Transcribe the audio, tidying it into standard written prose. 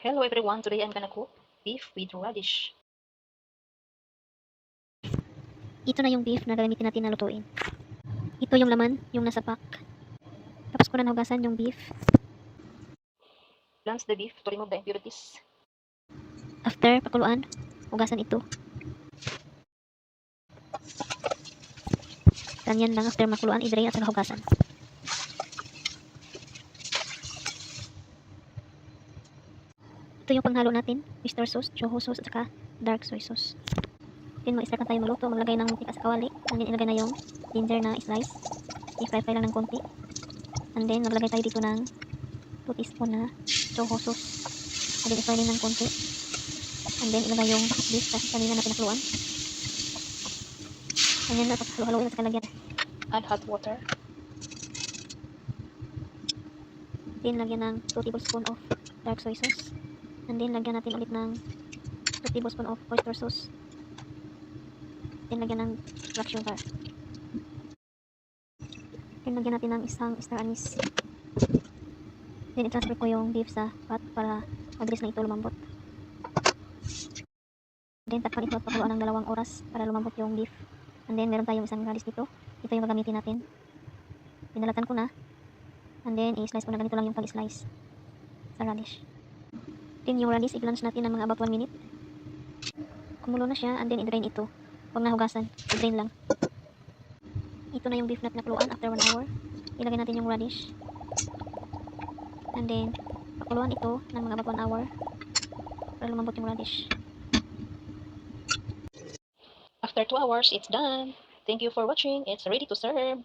Hello everyone, today I'm gonna cook beef with radish. Ito na yung beef na gagamitin natin na lutuin. Ito yung laman, yung nasa pack. Tapos ko na nahugasan yung beef. Blanch the beef to remove the impurities. After pakuluan, hugasan ito. Ganyan lang after makuluan, i-drain at saka hugasan. Ito yung panghalo natin, oyster sauce, choho sauce at saka dark soy sauce. Then mag-start na tayo maluto, maglagay ng mantika sa kawali. And then ilagay na yung ginger na slice. I-fry lang ng konti. And then maglagay tayo dito ng 2 teaspoon na choho sauce. And then i-fry din ng konti. And then ilagay yung beef kasi kanina na pinakuluan. Ganyan na, tapos halo-haloin at saka lagyan. Add hot water. Then lagyan ng 2 tablespoon of dark soy sauce. And then lagyan natin ulit ng 2 tablespoon of oyster sauce. Then lagyan ng black sugar. Then lagyan natin ng isang star anise. Then i-transfer ko yung beef sa pot para mabilis na ito lumambot. Then takpan ito at pakuluan ng 2 oras para lumambot yung beef. And then meron tayong isang radish dito. Ito yung gagamitin natin. Pinalatan ko na. And then i-slice ko na ganito lang yung pag-slice sa radish. Then yung radish i-blanch natin ng mga about 1 minute. Kumulo na siya and then i-drain ito. Huwag na hugasan, i-drain lang. Ito na yung beef na pinakuluan after 1 hour. Ilagay natin yung radish. And then pakuluan ito ng mga about 1 hour para lumambot yung radish. After 2 hours, it's done. Thank you for watching. It's ready to serve.